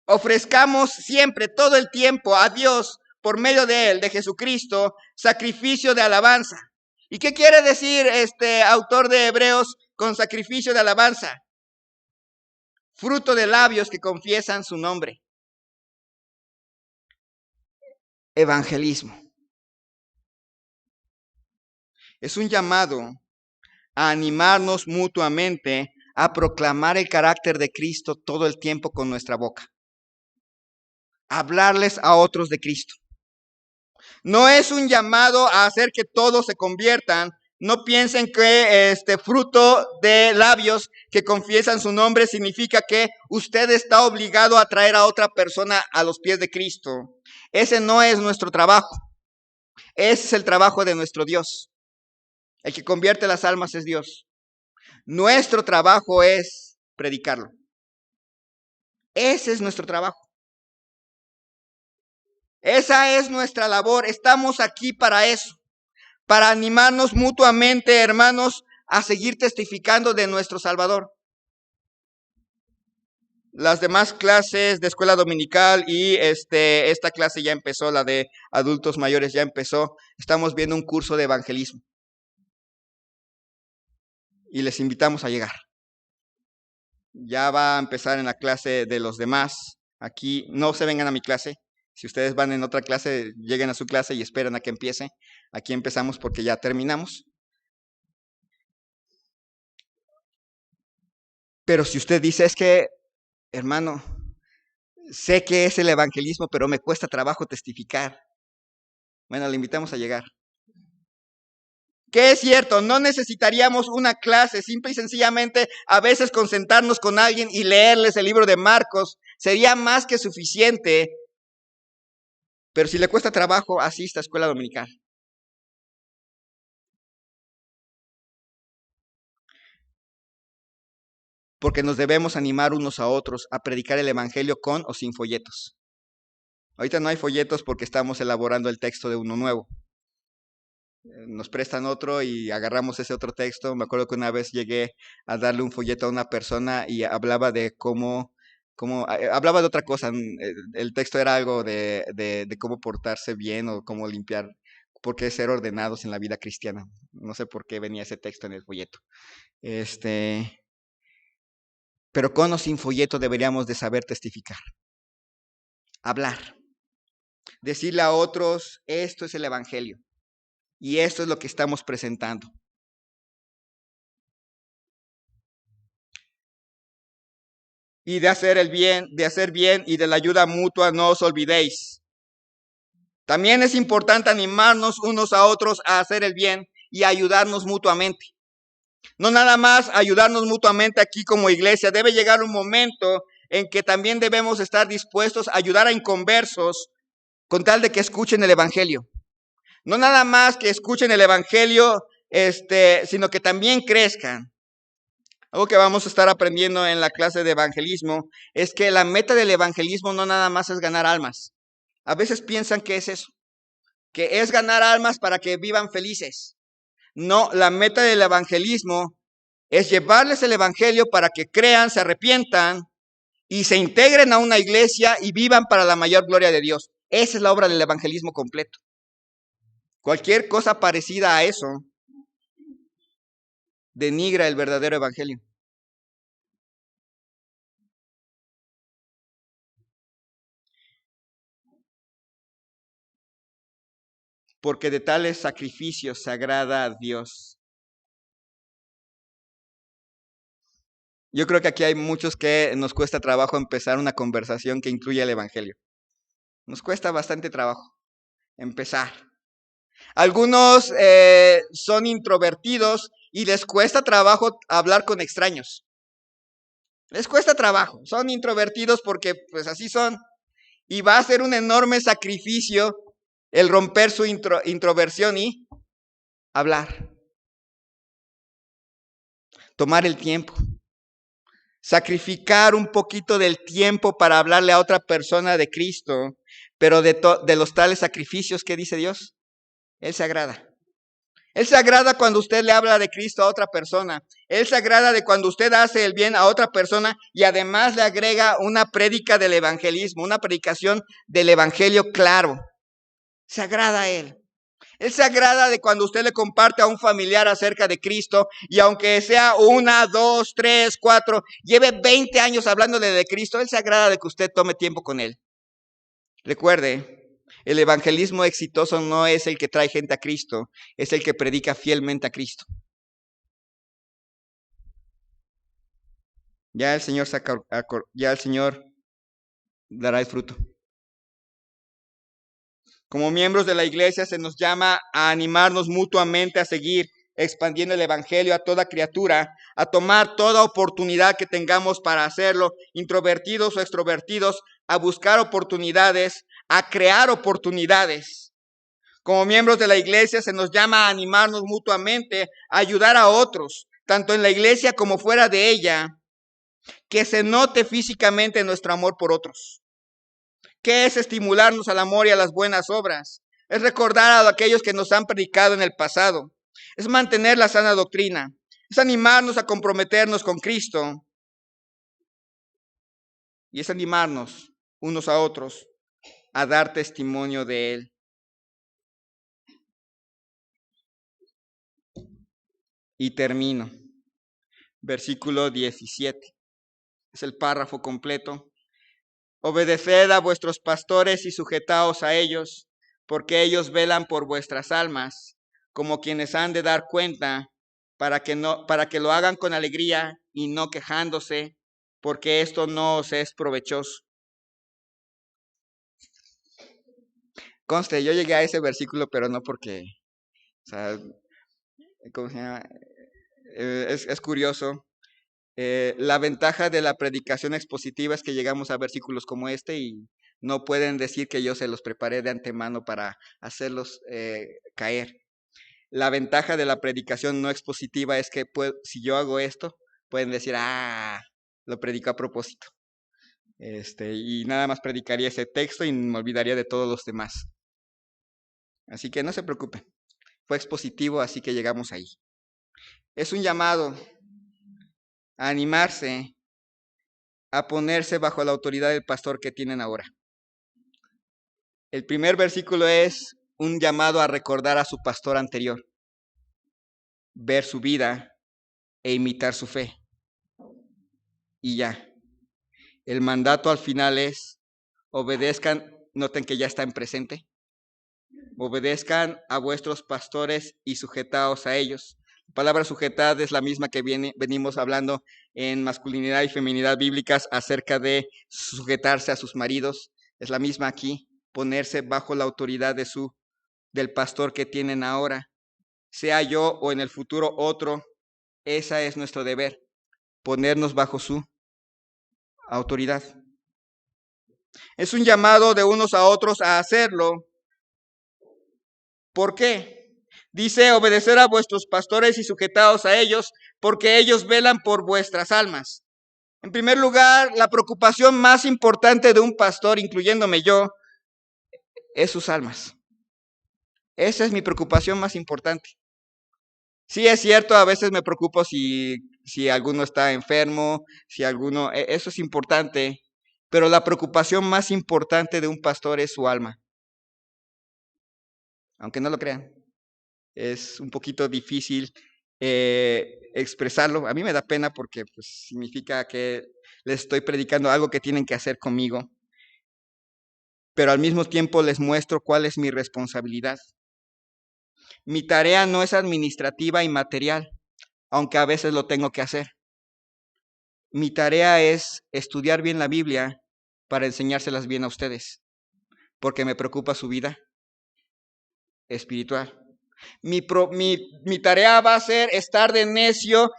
ofrezcamos siempre, todo el tiempo, a Dios, por medio de Él, de Jesucristo, sacrificio de alabanza. ¿Y qué quiere decir este autor de Hebreos con sacrificio de alabanza? Fruto de labios que confiesan su nombre. Evangelismo. Es un llamado a animarnos mutuamente a proclamar el carácter de Cristo todo el tiempo con nuestra boca. Hablarles a otros de Cristo. No es un llamado a hacer que todos se conviertan. No piensen que este fruto de labios que confiesan su nombre significa que usted está obligado a traer a otra persona a los pies de Cristo. Ese no es nuestro trabajo. Ese es el trabajo de nuestro Dios. El que convierte las almas es Dios. Nuestro trabajo es predicarlo. Ese es nuestro trabajo. Esa es nuestra labor. Estamos aquí para eso, para animarnos mutuamente, hermanos, a seguir testificando de nuestro Salvador. Las demás clases de escuela dominical y esta clase ya empezó, la de adultos mayores ya empezó. Estamos viendo un curso de evangelismo. Y les invitamos a llegar. Ya va a empezar en la clase de los demás. Aquí no se vengan a mi clase. Si ustedes van en otra clase, lleguen a su clase y esperen a que empiece. Aquí empezamos porque ya terminamos. Pero si usted dice, es que, hermano, sé que es el evangelismo, pero me cuesta trabajo testificar. Bueno, le invitamos a llegar. Que es cierto, no necesitaríamos una clase, simple y sencillamente a veces con sentarnos con alguien y leerles el libro de Marcos sería más que suficiente. Pero si le cuesta trabajo, asista a escuela dominical. Porque nos debemos animar unos a otros a predicar el evangelio con o sin folletos. Ahorita no hay folletos porque estamos elaborando el texto de uno nuevo. Nos prestan otro y agarramos ese otro texto. Me acuerdo que una vez llegué a darle un folleto a una persona y hablaba de hablaba de otra cosa. El texto era algo de cómo portarse bien o cómo limpiar, por qué ser ordenados en la vida cristiana. No sé por qué venía ese texto en el folleto. Pero con o sin folleto deberíamos de saber testificar. Hablar. Decirle a otros, esto es el evangelio. Y esto es lo que estamos presentando. y de hacer bien y de la ayuda mutua no os olvidéis. También es importante animarnos unos a otros a hacer el bien y ayudarnos mutuamente. No nada más ayudarnos mutuamente aquí como iglesia, debe llegar un momento en que también debemos estar dispuestos a ayudar a inconversos con tal de que escuchen el evangelio. No nada más que escuchen el evangelio, sino que también crezcan. Algo que vamos a estar aprendiendo en la clase de evangelismo es que la meta del evangelismo no nada más es ganar almas. A veces piensan que es eso, que es ganar almas para que vivan felices. No, la meta del evangelismo es llevarles el evangelio para que crean, se arrepientan y se integren a una iglesia y vivan para la mayor gloria de Dios. Esa es la obra del evangelismo completo. Cualquier cosa parecida a eso denigra el verdadero evangelio. Porque de tales sacrificios se agrada a Dios. Yo creo que aquí hay muchos que nos cuesta trabajo empezar una conversación que incluya el evangelio. Nos cuesta bastante trabajo empezar. Algunos son introvertidos y les cuesta trabajo hablar con extraños. Les cuesta trabajo. Son introvertidos porque pues así son. Y va a ser un enorme sacrificio el romper su introversión y hablar. Tomar el tiempo. Sacrificar un poquito del tiempo para hablarle a otra persona de Cristo. Pero de los tales sacrificios, ¿qué dice Dios? Él se agrada. Él se agrada cuando usted le habla de Cristo a otra persona. Él se agrada de cuando usted hace el bien a otra persona y además le agrega una prédica del evangelismo, una predicación del evangelio claro. Se agrada a Él. Él se agrada de cuando usted le comparte a un familiar acerca de Cristo y aunque sea 1, 2, 3, 4, lleve 20 años hablándole de Cristo, Él se agrada de que usted tome tiempo con Él. Recuerde, el evangelismo exitoso no es el que trae gente a Cristo, es el que predica fielmente a Cristo. Ya el Señor dará el fruto. Como miembros de la iglesia se nos llama a animarnos mutuamente a seguir expandiendo el evangelio a toda criatura, a tomar toda oportunidad que tengamos para hacerlo, introvertidos o extrovertidos, a buscar oportunidades, a crear oportunidades. Como miembros de la iglesia se nos llama a animarnos mutuamente, a ayudar a otros, tanto en la iglesia como fuera de ella, que se note físicamente nuestro amor por otros. ¿Qué es estimularnos al amor y a las buenas obras? Es recordar a aquellos que nos han predicado en el pasado. Es mantener la sana doctrina. Es animarnos a comprometernos con Cristo. Y es animarnos unos a otros a dar testimonio de Él. Y termino. Versículo 17. Es el párrafo completo. Obedeced a vuestros pastores y sujetaos a ellos, porque ellos velan por vuestras almas, como quienes han de dar cuenta, para que lo hagan con alegría y no quejándose, porque esto no os es provechoso. Conste, yo llegué a ese versículo, pero no porque, o sea, ¿cómo se llama? Es curioso. La ventaja de la predicación expositiva es que llegamos a versículos como este y no pueden decir que yo se los preparé de antemano para hacerlos caer. La ventaja de la predicación no expositiva es que si yo hago esto, pueden decir, lo predico a propósito. Y nada más predicaría ese texto y me olvidaría de todos los demás. Así que no se preocupen. Fue expositivo, así que llegamos ahí. Es un llamado a animarse, a ponerse bajo la autoridad del pastor que tienen ahora. El primer versículo es un llamado a recordar a su pastor anterior, ver su vida e imitar su fe. Y ya. El mandato al final es, obedezcan, noten que ya está en presente, obedezcan a vuestros pastores y sujetaos a ellos. palabra sujetad es la misma que venimos hablando en masculinidad y feminidad bíblicas acerca de sujetarse a sus maridos. Es la misma aquí, ponerse bajo la autoridad del pastor que tienen ahora. Sea yo o en el futuro otro, esa es nuestro deber, ponernos bajo su autoridad. Es un llamado de unos a otros a hacerlo. ¿Por qué? Dice, obedecer a vuestros pastores y sujetaos a ellos, porque ellos velan por vuestras almas. En primer lugar, la preocupación más importante de un pastor, incluyéndome yo, es sus almas. Esa es mi preocupación más importante. Sí, es cierto, a veces me preocupo si alguno está enfermo, si alguno, eso es importante, pero la preocupación más importante de un pastor es su alma. Aunque no lo crean, es un poquito difícil expresarlo. A mí me da pena porque pues, significa que les estoy predicando algo que tienen que hacer conmigo, pero al mismo tiempo les muestro cuál es mi responsabilidad. Mi tarea no es administrativa y material, aunque a veces lo tengo que hacer. Mi tarea es estudiar bien la Biblia para enseñárselas bien a ustedes, porque me preocupa su vida espiritual. Mi tarea va a ser estar de necio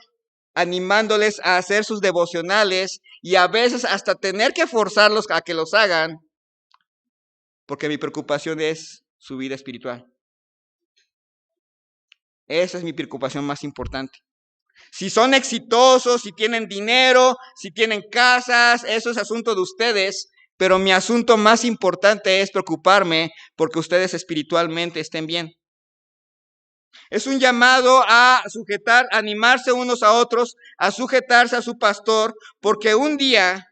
animándoles a hacer sus devocionales y a veces hasta tener que forzarlos a que los hagan, porque mi preocupación es su vida espiritual. Esa es mi preocupación más importante. Si son exitosos, si tienen dinero, si tienen casas, eso es asunto de ustedes, pero mi asunto más importante es preocuparme porque ustedes espiritualmente estén bien. Es un llamado a sujetar, a animarse unos a otros, a sujetarse a su pastor, porque un día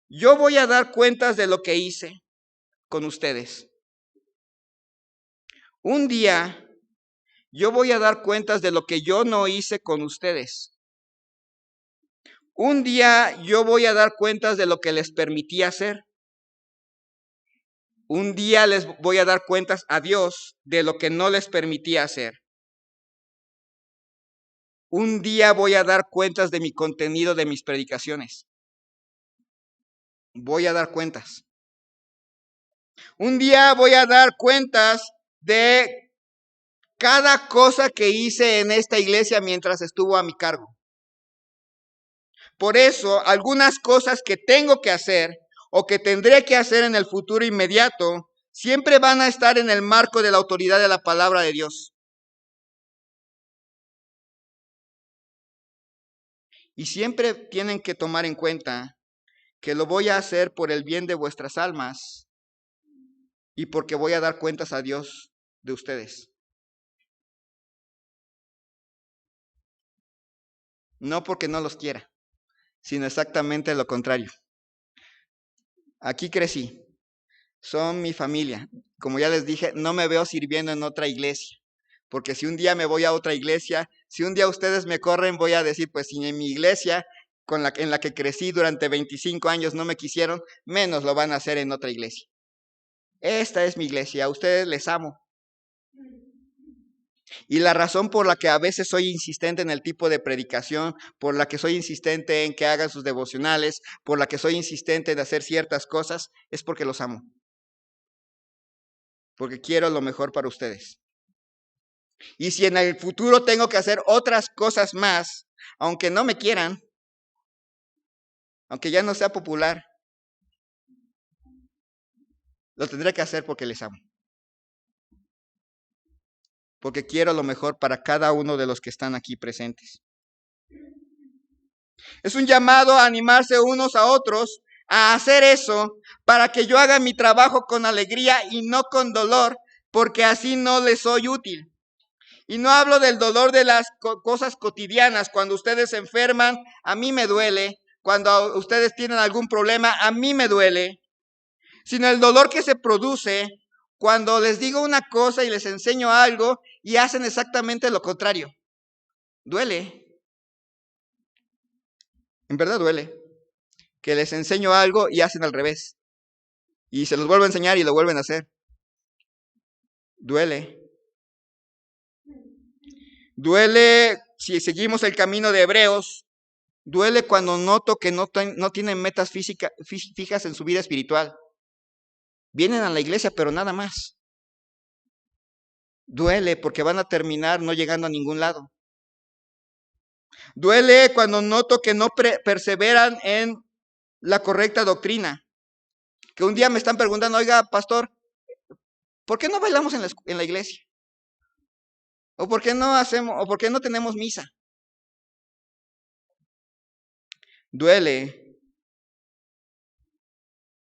yo voy a dar cuentas de lo que hice con ustedes. Un día yo voy a dar cuentas de lo que yo no hice con ustedes. Un día yo voy a dar cuentas de lo que les permití hacer. Un día les voy a dar cuentas a Dios de lo que no les permití hacer. Un día voy a dar cuentas de mi contenido, de mis predicaciones. Voy a dar cuentas. Un día voy a dar cuentas de cada cosa que hice en esta iglesia mientras estuvo a mi cargo. Por eso, algunas cosas que tengo que hacer o que tendré que hacer en el futuro inmediato, siempre van a estar en el marco de la autoridad de la palabra de Dios. Y siempre tienen que tomar en cuenta que lo voy a hacer por el bien de vuestras almas y porque voy a dar cuentas a Dios de ustedes. No porque no los quiera, sino exactamente lo contrario. Aquí crecí, son mi familia. Como ya les dije, no me veo sirviendo en otra iglesia, porque si un día me voy a otra iglesia, si un día ustedes me corren, voy a decir, pues si en mi iglesia en la que crecí durante 25 años no me quisieron, menos lo van a hacer en otra iglesia. Esta es mi iglesia, a ustedes les amo. Y la razón por la que a veces soy insistente en el tipo de predicación, por la que soy insistente en que hagan sus devocionales, por la que soy insistente en hacer ciertas cosas, es porque los amo. Porque quiero lo mejor para ustedes. Y si en el futuro tengo que hacer otras cosas más, aunque no me quieran, aunque ya no sea popular, lo tendré que hacer porque les amo. Porque quiero lo mejor para cada uno de los que están aquí presentes. Es un llamado a animarse unos a otros a hacer eso para que yo haga mi trabajo con alegría y no con dolor, porque así no les soy útil. Y no hablo del dolor de las cosas cotidianas. Cuando ustedes se enferman, a mí me duele. Cuando ustedes tienen algún problema, a mí me duele. Sino el dolor que se produce cuando les digo una cosa y les enseño algo y hacen exactamente lo contrario. Duele. En verdad duele. Que les enseño algo y hacen al revés. Y se los vuelvo a enseñar y lo vuelven a hacer. Duele. Duele, si seguimos el camino de Hebreos, duele cuando noto que no tienen metas fijas en su vida espiritual. Vienen a la iglesia, pero nada más. Duele porque van a terminar no llegando a ningún lado. Duele cuando noto que no perseveran en la correcta doctrina. Que un día me están preguntando, oiga, pastor, ¿por qué no bailamos en la iglesia? ¿O por qué no hacemos, o por qué no tenemos misa? Duele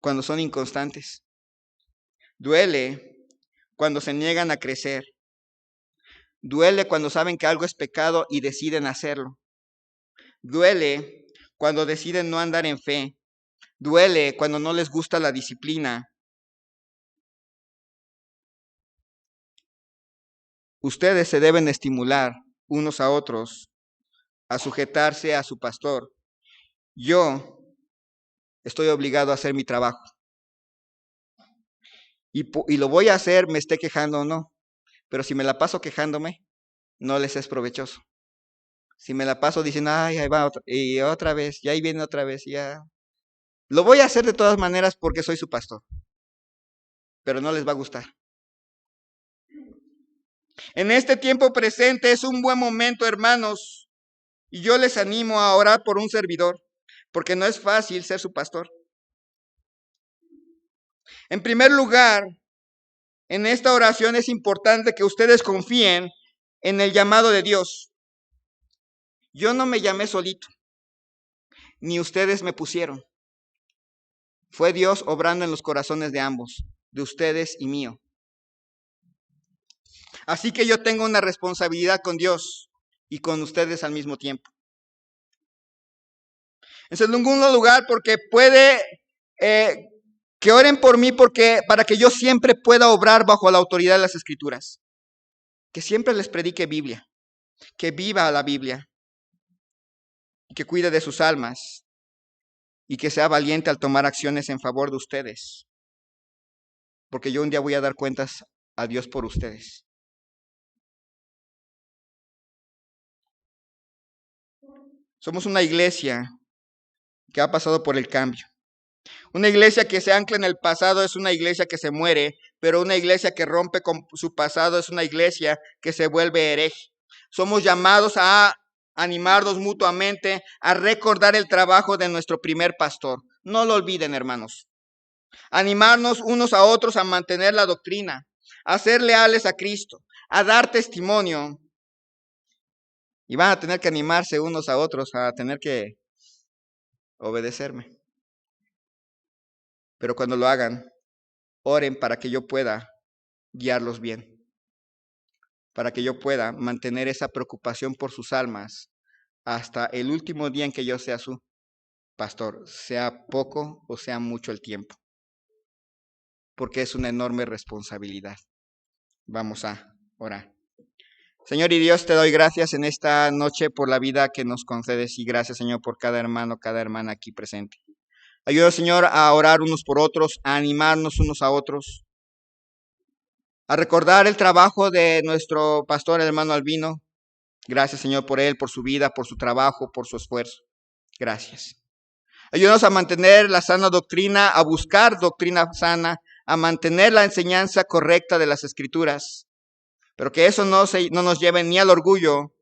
cuando son inconstantes. Duele cuando se niegan a crecer. Duele cuando saben que algo es pecado y deciden hacerlo. Duele cuando deciden no andar en fe. Duele cuando no les gusta la disciplina. Ustedes se deben estimular unos a otros a sujetarse a su pastor. Yo estoy obligado a hacer mi trabajo. Y lo voy a hacer, me esté quejando o no. Pero si me la paso quejándome, no les es provechoso. Si me la paso diciendo, ay, ahí va otra vez, y ahí viene otra vez, ya. Lo voy a hacer de todas maneras porque soy su pastor. Pero no les va a gustar. En este tiempo presente es un buen momento, hermanos, y yo les animo a orar por un servidor, porque no es fácil ser su pastor. En primer lugar, en esta oración es importante que ustedes confíen en el llamado de Dios. Yo no me llamé solito, ni ustedes me pusieron. Fue Dios obrando en los corazones de ambos, de ustedes y mío. Así que yo tengo una responsabilidad con Dios y con ustedes al mismo tiempo. En segundo lugar, porque puede que oren por mí para que yo siempre pueda obrar bajo la autoridad de las Escrituras. Que siempre les predique Biblia, que viva la Biblia, y que cuide de sus almas y que sea valiente al tomar acciones en favor de ustedes. Porque yo un día voy a dar cuentas a Dios por ustedes. Somos una iglesia que ha pasado por el cambio. Una iglesia que se ancla en el pasado es una iglesia que se muere, pero una iglesia que rompe con su pasado es una iglesia que se vuelve hereje. Somos llamados a animarnos mutuamente, a recordar el trabajo de nuestro primer pastor. No lo olviden, hermanos. Animarnos unos a otros a mantener la doctrina, a ser leales a Cristo, a dar testimonio. Y van a tener que animarse unos a otros a tener que obedecerme. Pero cuando lo hagan, oren para que yo pueda guiarlos bien, para que yo pueda mantener esa preocupación por sus almas hasta el último día en que yo sea su pastor, sea poco o sea mucho el tiempo, porque es una enorme responsabilidad. Vamos a orar. Señor y Dios, te doy gracias en esta noche por la vida que nos concedes y gracias, Señor, por cada hermano, cada hermana aquí presente. Ayuda, Señor, a orar unos por otros, a animarnos unos a otros, a recordar el trabajo de nuestro pastor, el hermano Albino. Gracias, Señor, por él, por su vida, por su trabajo, por su esfuerzo. Gracias. Ayúdanos a mantener la sana doctrina, a buscar doctrina sana, a mantener la enseñanza correcta de las Escrituras, pero que eso no nos lleve ni al orgullo,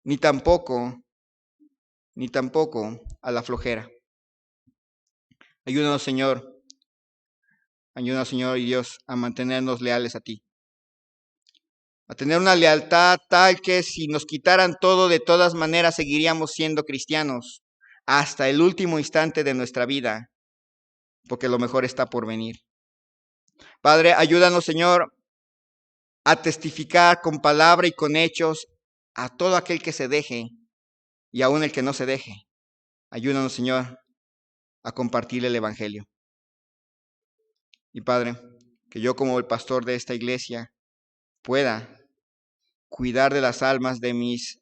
ni tampoco a la flojera. Ayúdanos, Señor y Dios, a mantenernos leales a ti. A tener una lealtad tal que si nos quitaran todo, de todas maneras seguiríamos siendo cristianos hasta el último instante de nuestra vida, porque lo mejor está por venir. Padre, ayúdanos, Señor, a testificar con palabra y con hechos a todo aquel que se deje y aún el que no se deje. Ayúdanos, Señor, a compartir el Evangelio. Y Padre, que yo como el pastor de esta iglesia pueda cuidar de las almas de mis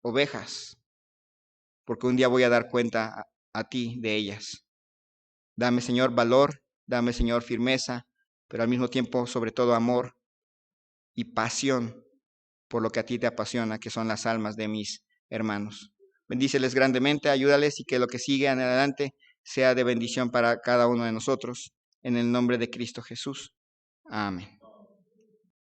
ovejas, porque un día voy a dar cuenta a ti de ellas. Dame, Señor, valor, dame, Señor, firmeza, pero al mismo tiempo, sobre todo, amor y pasión por lo que a ti te apasiona, que son las almas de mis hermanos. Bendíceles grandemente, ayúdales y que lo que sigue en adelante sea de bendición para cada uno de nosotros. En el nombre de Cristo Jesús. Amén.